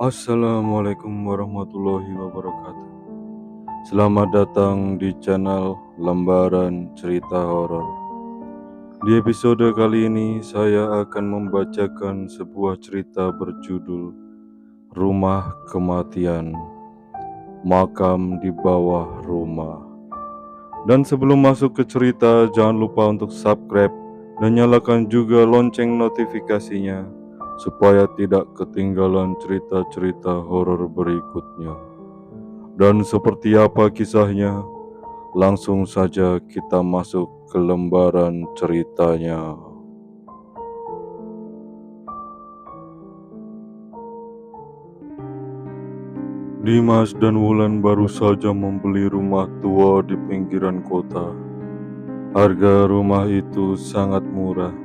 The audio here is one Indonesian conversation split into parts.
Assalamualaikum warahmatullahi wabarakatuh. Selamat datang di channel Lembaran Cerita Horor. Di episode kali ini saya akan membacakan sebuah cerita berjudul Rumah Kematian, Makam di Bawah Rumah. Dan sebelum masuk ke cerita, jangan lupa untuk subscribe dan nyalakan juga lonceng notifikasinya supaya tidak ketinggalan cerita-cerita horor berikutnya. Dan seperti apa kisahnya? Langsung saja kita masuk ke lembaran ceritanya. Dimas dan Wulan baru saja membeli rumah tua di pinggiran kota. Harga rumah itu sangat murah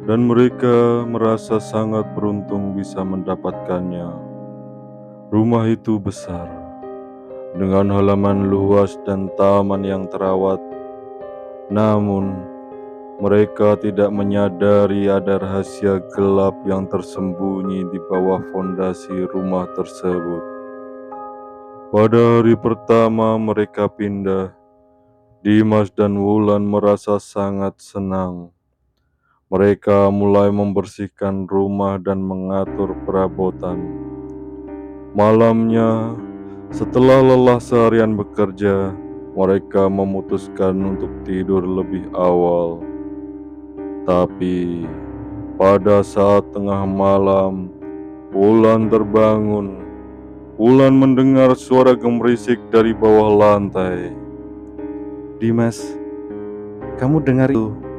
dan mereka merasa sangat beruntung bisa mendapatkannya. Rumah itu besar, dengan halaman luas dan taman yang terawat. Namun, mereka tidak menyadari ada rahasia gelap yang tersembunyi di bawah fondasi rumah tersebut. Pada hari pertama mereka pindah, Dimas dan Wulan merasa sangat senang. Mereka mulai membersihkan rumah dan mengatur perabotan. Malamnya, setelah lelah seharian bekerja, mereka memutuskan untuk tidur lebih awal. Tapi pada saat tengah malam, Wulan terbangun. Wulan mendengar suara gemerisik dari bawah lantai. Dimas, kamu dengar itu?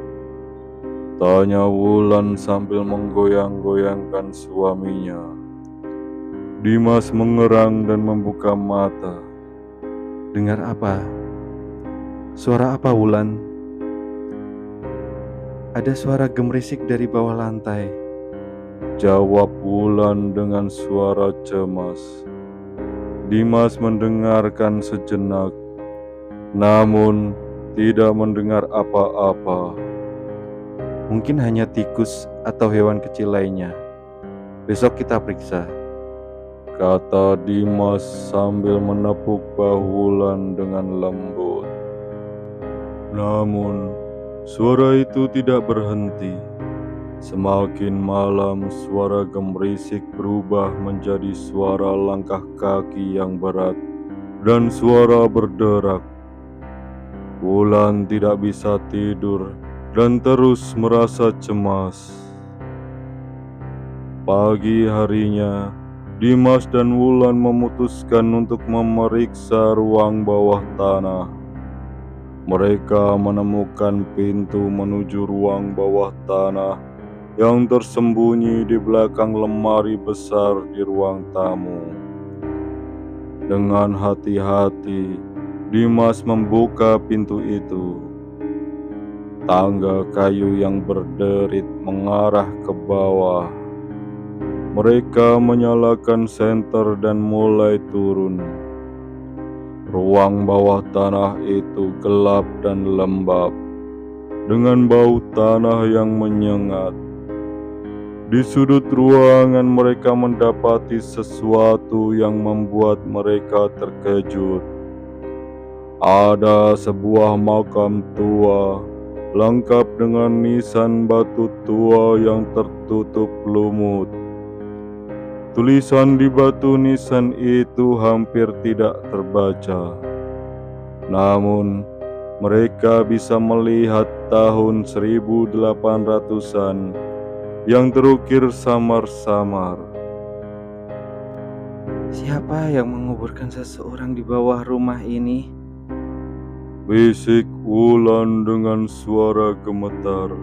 Tanya Wulan sambil menggoyang-goyangkan suaminya. Dimas mengerang dan membuka mata. Dengar apa? Suara apa, Wulan? Ada suara gemerisik dari bawah lantai. Jawab Wulan dengan suara cemas. Dimas mendengarkan sejenak, namun tidak mendengar apa-apa. Mungkin hanya tikus atau hewan kecil lainnya. Besok kita periksa, kata Dimas sambil menepuk bahu Wulan dengan lembut. Namun, suara itu tidak berhenti. Semakin malam, suara gemerisik berubah menjadi suara langkah kaki yang berat dan suara berderak. Wulan tidak bisa tidur dan terus merasa cemas. Pagi harinya, Dimas dan Wulan memutuskan untuk memeriksa ruang bawah tanah. Mereka menemukan pintu menuju ruang bawah tanah yang tersembunyi di belakang lemari besar di ruang tamu. Dengan hati-hati, Dimas membuka pintu itu. Tangga kayu yang berderit mengarah ke bawah. Mereka menyalakan senter dan mulai turun. Ruang bawah tanah itu gelap dan lembab, dengan bau tanah yang menyengat. Di sudut ruangan mereka mendapati sesuatu yang membuat mereka terkejut. Ada sebuah makam tua, lengkap dengan nisan batu tua yang tertutup lumut. Tulisan di batu nisan itu hampir tidak terbaca. Namun, mereka bisa melihat tahun 1800-an yang terukir samar-samar. Siapa yang menguburkan seseorang di bawah rumah ini? Bisik Wulan dengan suara gemetar.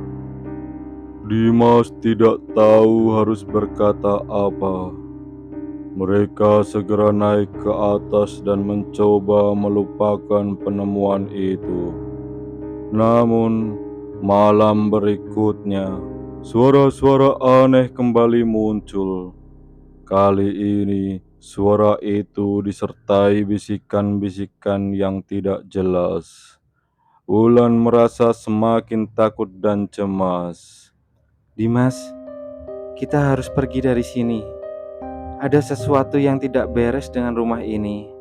Dimas tidak tahu harus berkata apa. Mereka segera naik ke atas dan mencoba melupakan penemuan itu. Namun, malam berikutnya, suara-suara aneh kembali muncul. Kali ini, suara itu disertai bisikan-bisikan yang tidak jelas. Wulan merasa semakin takut dan cemas. Dimas, kita harus pergi dari sini. Ada sesuatu yang tidak beres dengan rumah ini.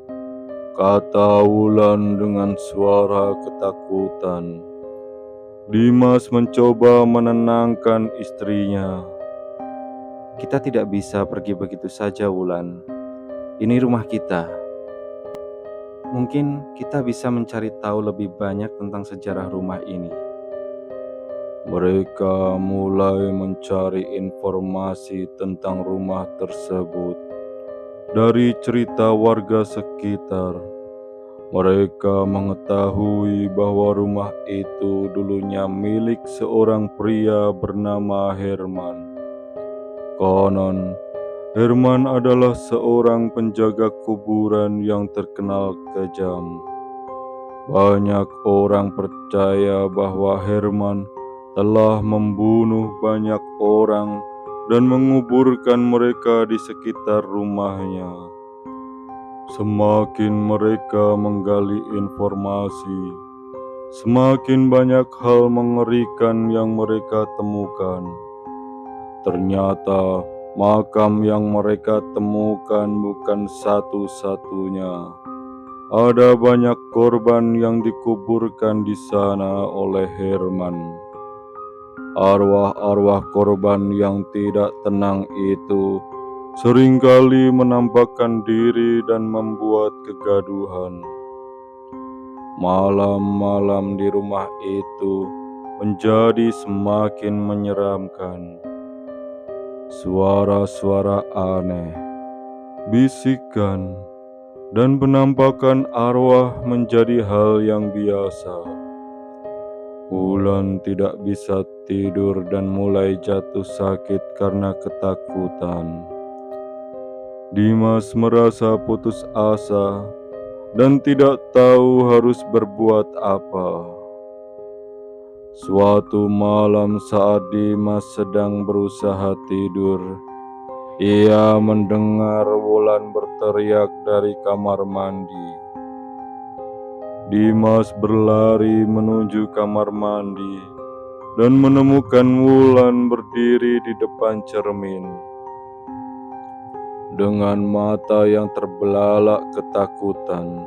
kata Wulan dengan suara ketakutan. Dimas mencoba menenangkan istrinya. Kita tidak bisa pergi begitu saja, Wulan. Ini rumah kita. Mungkin kita bisa mencari tahu lebih banyak tentang sejarah rumah ini. Mereka mulai mencari informasi tentang rumah tersebut dari cerita warga sekitar. Mereka mengetahui bahwa rumah itu dulunya milik seorang pria bernama Herman. Konon, Herman adalah seorang penjaga kuburan yang terkenal kejam. Banyak orang percaya bahwa Herman telah membunuh banyak orang dan menguburkan mereka di sekitar rumahnya. Semakin mereka menggali informasi, semakin banyak hal mengerikan yang mereka temukan. Ternyata makam yang mereka temukan bukan satu-satunya. Ada banyak korban yang dikuburkan di sana oleh Herman. Arwah-arwah korban yang tidak tenang itu seringkali menampakkan diri dan membuat kegaduhan. Malam-malam di rumah itu menjadi semakin menyeramkan. Suara-suara aneh, bisikan, dan penampakan arwah menjadi hal yang biasa. Wulan tidak bisa tidur dan mulai jatuh sakit karena ketakutan. Dimas merasa putus asa dan tidak tahu harus berbuat apa. Suatu malam saat Dimas sedang berusaha tidur, ia mendengar Wulan berteriak dari kamar mandi. Dimas berlari menuju kamar mandi dan menemukan Wulan berdiri di depan cermin. Dengan mata yang terbelalak ketakutan.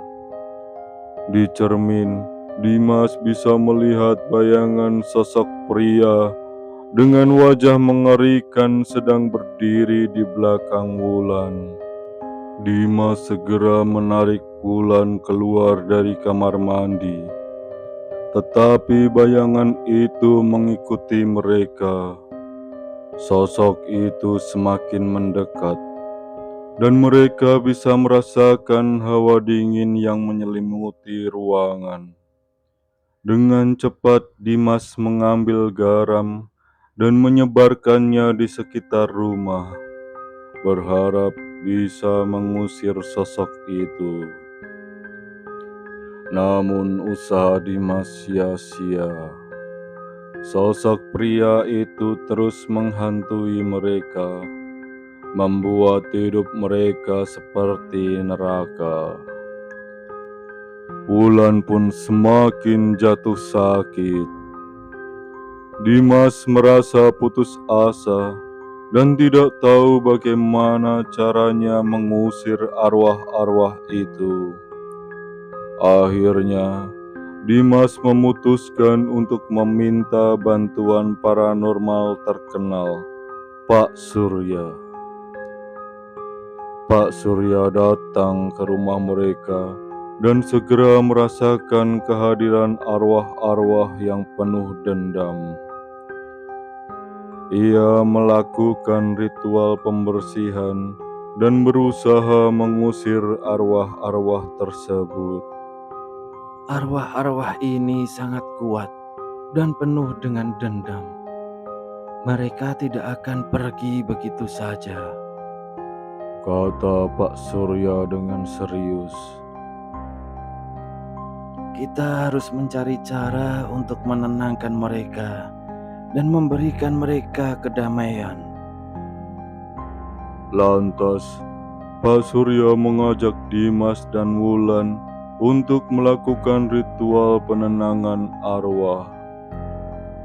Di cermin, Dimas bisa melihat bayangan sosok pria dengan wajah mengerikan sedang berdiri di belakang Wulan. Dimas segera menarik Wulan keluar dari kamar mandi. Tetapi bayangan itu mengikuti mereka. Sosok itu semakin mendekat, dan mereka bisa merasakan hawa dingin yang menyelimuti ruangan. Dengan cepat Dimas mengambil garam dan menyebarkannya di sekitar rumah, berharap bisa mengusir sosok itu. Namun usaha Dimas sia-sia. Sosok pria itu terus menghantui mereka, membuat hidup mereka seperti neraka. Wulan pun semakin jatuh sakit. Dimas merasa putus asa dan tidak tahu bagaimana caranya mengusir arwah-arwah itu. Akhirnya, Dimas memutuskan untuk meminta bantuan paranormal terkenal, Pak Surya. Pak Surya datang ke rumah mereka dan segera merasakan kehadiran arwah-arwah yang penuh dendam. Ia melakukan ritual pembersihan dan berusaha mengusir arwah-arwah tersebut. Arwah-arwah ini sangat kuat dan penuh dengan dendam. Mereka tidak akan pergi begitu saja, kata Pak Surya dengan serius. Kita harus mencari cara untuk menenangkan mereka dan memberikan mereka kedamaian. Lantas, Pak Surya mengajak Dimas dan Wulan untuk melakukan ritual penenangan arwah.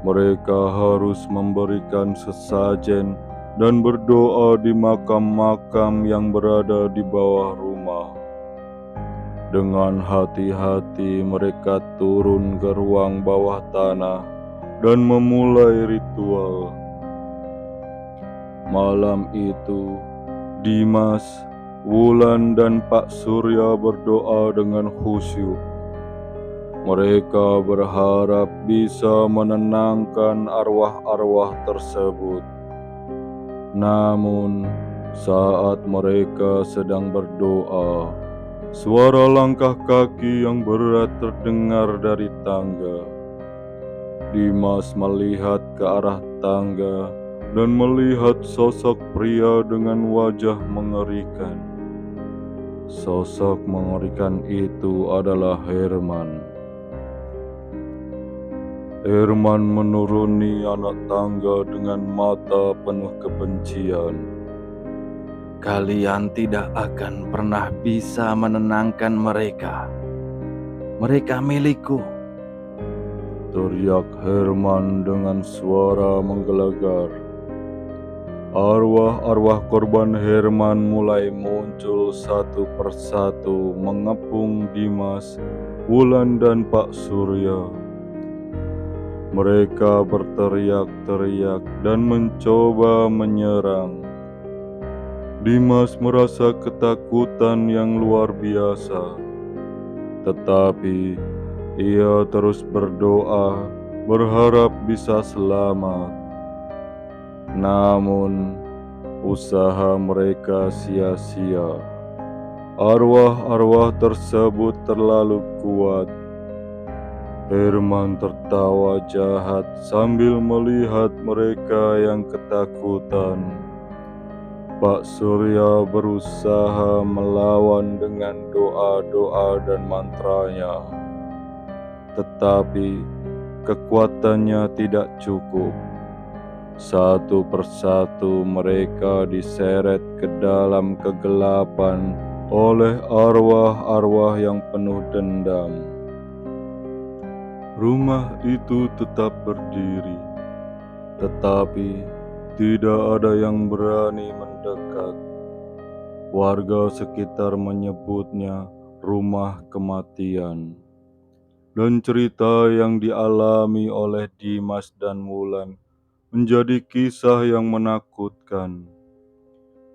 Mereka harus memberikan sesajen dan berdoa di makam-makam yang berada di bawah rumah. Dengan hati-hati mereka turun ke ruang bawah tanah dan memulai ritual. Malam itu, Dimas, Wulan, dan Pak Surya berdoa dengan khusyuk. Mereka berharap bisa menenangkan arwah-arwah tersebut. Namun, saat mereka sedang berdoa, suara langkah kaki yang berat terdengar dari tangga. Dimas melihat ke arah tangga dan melihat sosok pria dengan wajah mengerikan. Sosok mengerikan itu adalah Herman. Herman menuruni anak tangga dengan mata penuh kebencian. Kalian tidak akan pernah bisa menenangkan mereka. Mereka milikku. Teriak Herman dengan suara menggelegar. Arwah-arwah korban Herman mulai muncul satu persatu mengepung Dimas, Wulan, dan Pak Surya. Mereka berteriak-teriak dan mencoba menyerang. Dimas merasa ketakutan yang luar biasa, tetapi ia terus berdoa, berharap bisa selamat. Namun, usaha mereka sia-sia. Arwah-arwah tersebut terlalu kuat. Herman tertawa jahat sambil melihat mereka yang ketakutan. Pak Surya berusaha melawan dengan doa-doa dan mantranya. Tetapi kekuatannya tidak cukup. Satu persatu mereka diseret ke dalam kegelapan oleh arwah-arwah yang penuh dendam. Rumah itu tetap berdiri, tetapi tidak ada yang berani mendekat. Warga sekitar menyebutnya rumah kematian. Dan cerita yang dialami oleh Dimas dan Wulan menjadi kisah yang menakutkan.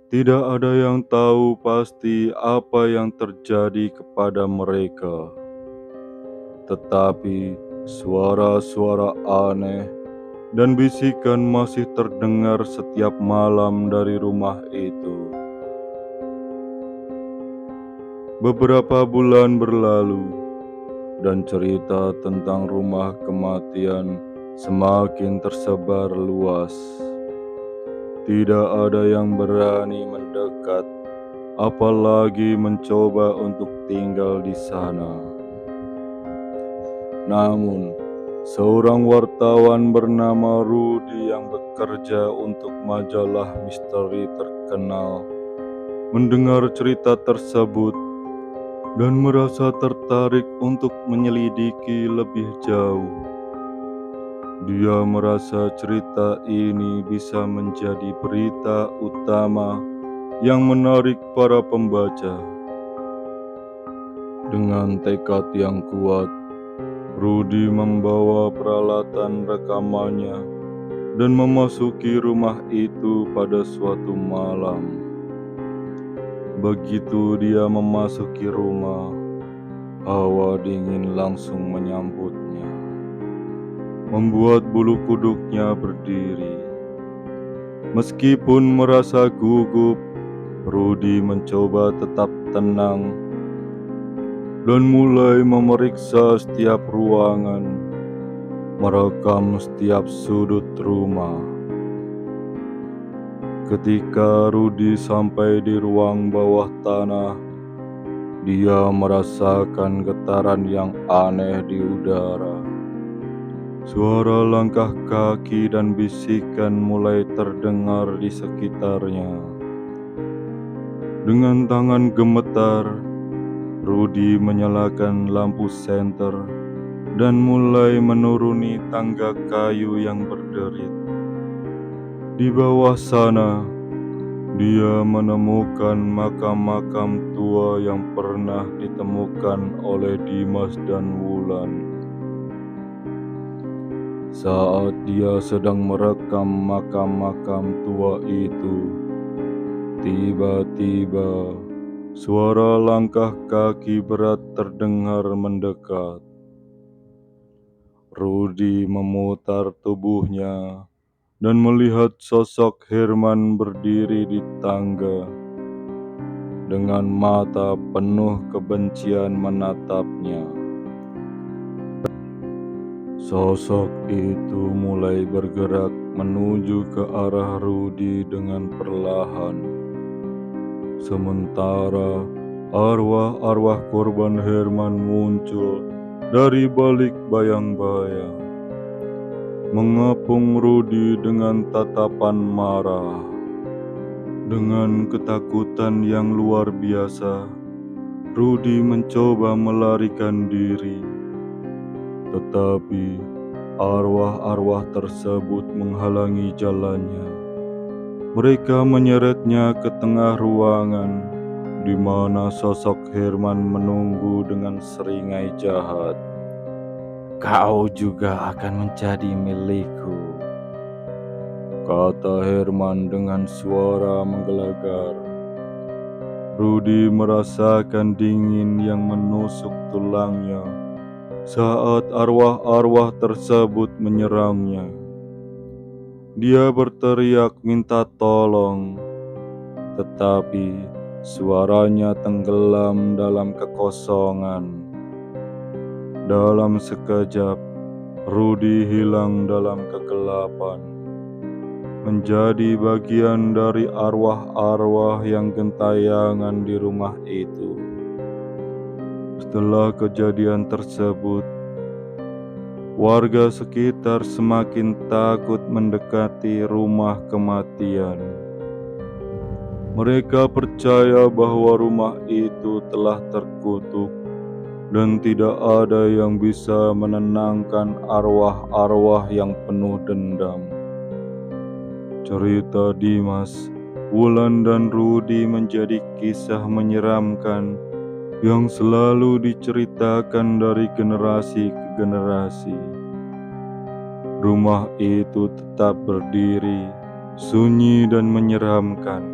Tidak ada yang tahu pasti apa yang terjadi kepada mereka. Tetapi suara-suara aneh dan bisikan masih terdengar setiap malam dari rumah itu. Beberapa bulan berlalu, dan cerita tentang rumah kematian semakin tersebar luas. Tidak ada yang berani mendekat, apalagi mencoba untuk tinggal di sana. Namun, seorang wartawan bernama Rudy yang bekerja untuk majalah misteri terkenal mendengar cerita tersebut dan merasa tertarik untuk menyelidiki lebih jauh. Dia merasa cerita ini bisa menjadi berita utama yang menarik para pembaca. Dengan tekad yang kuat, Rudy membawa peralatan rekamannya dan memasuki rumah itu pada suatu malam. Begitu dia memasuki rumah, hawa dingin langsung menyambutnya, membuat bulu kuduknya berdiri. Meskipun merasa gugup, Rudy mencoba tetap tenang dan mulai memeriksa setiap ruangan, merekam setiap sudut rumah. Ketika Rudy sampai di ruang bawah tanah, dia merasakan getaran yang aneh di udara. Suara langkah kaki dan bisikan mulai terdengar di sekitarnya. Dengan tangan gemetar, Rudy menyalakan lampu senter dan mulai menuruni tangga kayu yang berderit. Di bawah sana, dia menemukan makam-makam tua yang pernah ditemukan oleh Dimas dan Wulan. Saat dia sedang merekam makam-makam tua itu, tiba-tiba suara langkah kaki berat terdengar mendekat. Rudi memutar tubuhnya dan melihat sosok Herman berdiri di tangga. Dengan mata penuh kebencian menatapnya. Sosok itu mulai bergerak menuju ke arah Rudi dengan perlahan. Sementara arwah-arwah korban Herman muncul dari balik bayang-bayang, mengepung Rudi dengan tatapan marah. Dengan ketakutan yang luar biasa, Rudi mencoba melarikan diri. Tetapi arwah-arwah tersebut menghalangi jalannya. Mereka menyeretnya ke tengah ruangan, di mana sosok Herman menunggu dengan seringai jahat. "Kau juga akan menjadi milikku," kata Herman dengan suara menggelegar. Rudi merasakan dingin yang menusuk tulangnya saat arwah-arwah tersebut menyerangnya. Dia berteriak minta tolong, tetapi suaranya tenggelam dalam kekosongan. Dalam sekejap, Rudi hilang dalam kegelapan, menjadi bagian dari arwah-arwah yang gentayangan di rumah itu. Setelah kejadian tersebut, warga sekitar semakin takut mendekati rumah kematian. Mereka percaya bahwa rumah itu telah terkutuk dan tidak ada yang bisa menenangkan arwah-arwah yang penuh dendam. Cerita Dimas, Wulan dan Rudi menjadi kisah menyeramkan yang selalu diceritakan dari generasi ke generasi. Rumah itu tetap berdiri, sunyi dan menyeramkan,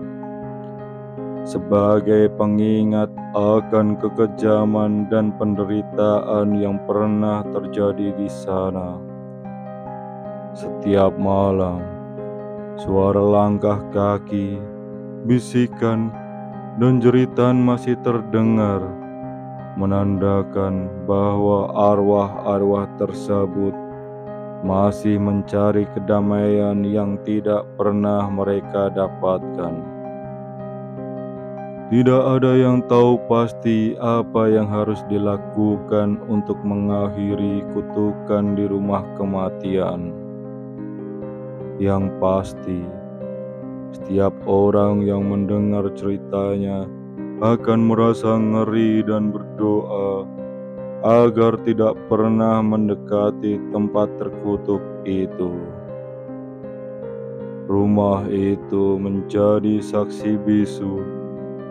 sebagai pengingat akan kekejaman dan penderitaan yang pernah terjadi di sana. Setiap malam, suara langkah kaki, bisikan, dan jeritan masih terdengar, menandakan bahwa arwah-arwah tersebut masih mencari kedamaian yang tidak pernah mereka dapatkan. Tidak ada yang tahu pasti apa yang harus dilakukan untuk mengakhiri kutukan di rumah kematian. Yang pasti, setiap orang yang mendengar ceritanya akan merasa ngeri dan berdoa agar tidak pernah mendekati tempat terkutuk itu. Rumah itu menjadi saksi bisu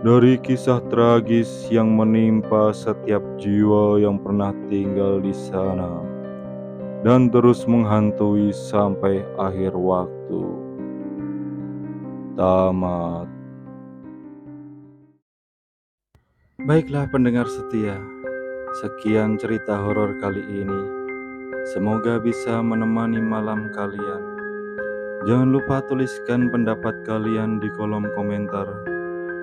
dari kisah tragis yang menimpa setiap jiwa yang pernah tinggal di sana dan terus menghantui sampai akhir waktu. Tamat. Baiklah pendengar setia, sekian cerita horor kali ini. Semoga bisa menemani malam kalian. Jangan lupa tuliskan pendapat kalian di kolom komentar.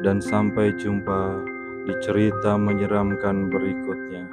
Dan sampai jumpa di cerita menyeramkan berikutnya.